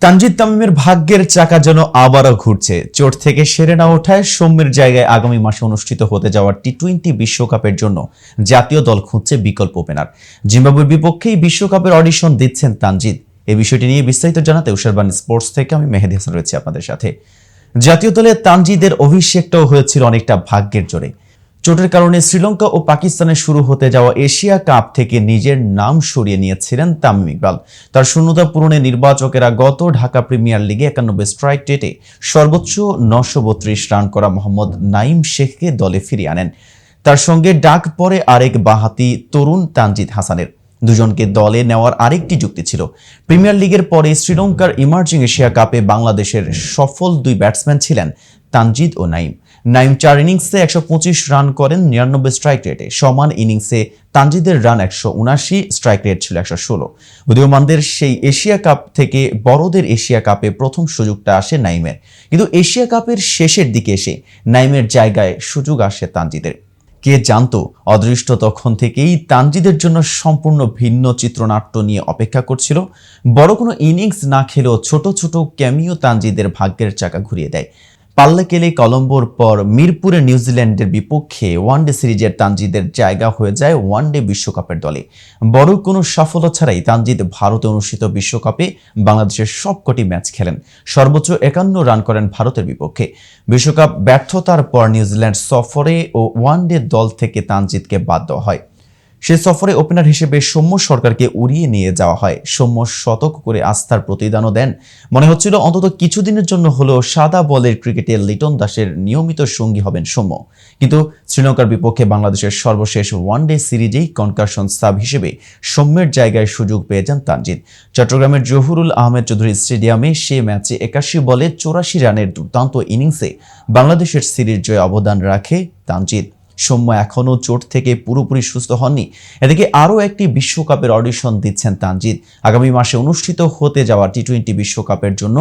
তানজিদ তামিমের ভাগ্যের চাকা যেন আবারও ঘুরছে। চোট থেকে সেরে না ওঠায় সৌম্যের জায়গায় আগামী মাসে অনুষ্ঠিত হতে যাওয়া টি-20 বিশ্বকাপের জন্য জাতীয় দল খুঁজছে বিকল্প ওপেনার। জিম্বাবুয়ের বিপক্ষেই বিশ্বকাপের অডিশন দিচ্ছেন তানজিদ। এই বিষয়টি নিয়ে বিস্তারিত জানাতে উশারবান স্পোর্টস থেকে আমি মেহেদী হাসান রয়েছি আপনাদের সাথে। জাতীয় দলে তানজিদের অভিষেকটাও হয়েছিল অনেকটা ভাগ্যের জোরে। চোটের কারণে শ্রীলঙ্কা ও পাকিস্তানে শুরু হতে যাওয়া এশিয়া কাপ থেকে নিজের নাম সরিয়ে নিয়েছিলেন তামিম ইকবাল। তার শূন্যতা পূরণে নির্বাচকেরা গত ঢাকা প্রিমিয়ার লিগে 91 স্ট্রাইক রেটে সর্বোচ্চ 932 রান করা মোহাম্মদ নাঈম শেখকে দলে ফিরিয়ে আনেন। তার সঙ্গে ডাক পড়ে আরেক বাঁহাতি তরুণ তানজিদ হাসানের। দুজনকে দলে নেওয়ার আরেকটি যুক্তি ছিল, প্রিমিয়ার লিগের পরে শ্রীলঙ্কার ইমার্জিং এশিয়া কাপে বাংলাদেশের সফল দুই ব্যাটসম্যান ছিলেন তানজিদ ও নাঈম। নাঈম 4 ইনিংসে 125 রান করেন 99 স্ট্রাইক রেটে। সমান ইনিংসে তানজিদের রান 179, স্ট্রাইক রেট ছিল 116। উদীয়মানদের সেই এশিয়া কাপ থেকে বড়দের এশিয়া কাপে প্রথম সুযোগটা আসে নাঈমের, কিন্তু এশিয়া কাপের শেষের দিকে এসে নাঈমের জায়গায় সুযোগ আসে তানজিদের। কে জানতো অদৃষ্ট তখন থেকেই তানজিদের জন্য সম্পূর্ণ ভিন্ন চিত্রনাট্য নিয়ে অপেক্ষা করছিল। বড় কোনো ইনিংস না খেলেও ছোট ছোট ক্যামিও তানজিদের ভাগ্যের চাকা ঘুরিয়ে দেয়। পাল্লাকেলে কলম্বোর পর মিরপুরে নিউজিল্যান্ডের বিপক্ষে ওয়ানডে সিরিজের তানজিদের জায়গা হয়ে যায় ওয়ানডে বিশ্বকাপের দলে। বড় কোনো সাফল্য ছাড়াই তানজিদ ভারতে অনুষ্ঠিত বিশ্বকাপে বাংলাদেশের সবকটি ম্যাচ খেলেন, সর্বোচ্চ 51 রান করেন ভারতের বিপক্ষে। বিশ্বকাপ ব্যর্থতার পর নিউজিল্যান্ড সফরে ও ওয়ানডে দল থেকে তানজিদকে বাদ দেওয়া হয়। সে সফরে ওপেনার হিসেবে সৌম্য সরকারকে উড়িয়ে নিয়ে যাওয়া হয়। সৌম্য শতক করে আস্থার প্রতিদানও দেন। মনে হচ্ছিল অন্তত কিছুদিনের জন্য হলেও সাদা বলের ক্রিকেটে লিটন দাসের নিয়মিত সঙ্গী হবেন সৌম্য, কিন্তু শ্রীলঙ্কার বিপক্ষে বাংলাদেশের সর্বশেষ ওয়ানডে সিরিজেই কনকাশন সাব হিসেবে সৌম্যের জায়গায় সুযোগ পেয়ে যান তানজিদ। চট্টগ্রামের জহুরুল আহমেদ চৌধুরী স্টেডিয়ামে সে ম্যাচে 81 বলে 84 রানের দুর্দান্ত ইনিংসে বাংলাদেশের সিরিজ জয়ে অবদান রাখে তানজিদ। সৌম্য এখনও চোট থেকে পুরোপুরি সুস্থ হননি। এদিকে আরও একটি বিশ্বকাপের অডিশন দিচ্ছেন তানজিদ। আগামী মাসে অনুষ্ঠিত হতে যাওয়া টি-20 বিশ্বকাপের জন্য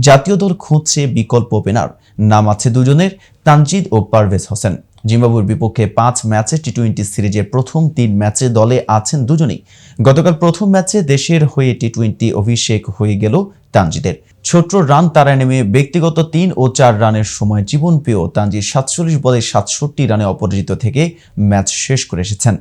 জাতীয় দল খুঁজছে বিকল্প ওপেনার। নাম আছে দুজনের, তানজিদ ও পারভেজ হোসেন। জিম্বাবুয়ের বিপক্ষে 5 ম্যাচে টি-20 সিরিজের প্রথম 3 ম্যাচে দলে আছেন দুজনেই। গতকাল প্রথম ম্যাচে দেশের হয়ে টি-20 অভিষেক হয়ে গেল তানজিদের। ছোট্ট রান তারায় নেমে ব্যক্তিগত 3 ও 4 রানের সময় জীবন পেয়েও তানজিদ 47 বলে 67 রানে অপরাজিত থেকে ম্যাচ শেষ করে এসেছেন।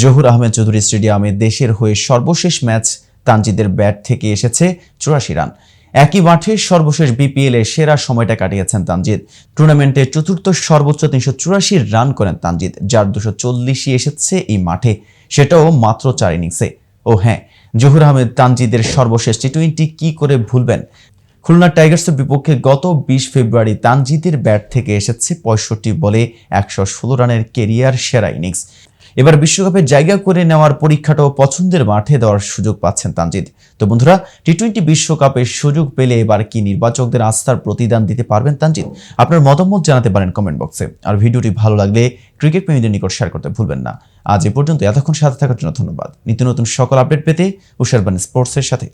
জহুর আহমেদ চৌধুরী স্টেডিয়ামে দেশের হয়ে সর্বশেষ ম্যাচ তানজিদের ব্যাট থেকে এসেছে 84 রান। একই মাঠে সর্বশেষ বিপিএল এ সেরা সময়টা কাটিয়েছেন তানজিদ। টুর্নামেন্টে চতুর্থ সর্বোচ্চ 384 রান করেন তানজিদ, যার 240ই এসেছে এই মাঠে, সেটাও মাত্র 4 ইনিংসে। ও হ্যাঁ, জহুর আহমেদ তানজিদের সর্বশেষ টি-20 কি করে ভুলবেন। খুলনা টাইগার্সের বিপক্ষে গত 20 ফেব্রুয়ারি তানজিদের ব্যাট থেকে এসেছে 65 বলে 116 রানের কেরিয়ার সেরা ইনিংস। এবার বিশ্বকাপে জায়গা করে নেওয়ার পরীক্ষাটাও পছন্দের মাঠে দেওয়ার সুযোগ পাচ্ছেন তানজিদ। তো বন্ধুরা, টি-20 বিশ্বকাপের সুযোগ পেলে এবার কি নির্বাচকদের আস্থার প্রতিদান দিতে পারবেন তানজিদ? আপনার মতামত জানাতে পারেন কমেন্ট বক্সে। আর ভিডিওটি ভালো লাগলে ক্রিকেট প্রেমীদের নিকট শেয়ার করতে ভুলবেন না। আজ এ পর্যন্ত, এতক্ষণ সাথে থাকার জন্য ধন্যবাদ। নিত্য নতুন সকল আপডেট পেতে উশারবান স্পোর্টসের সাথে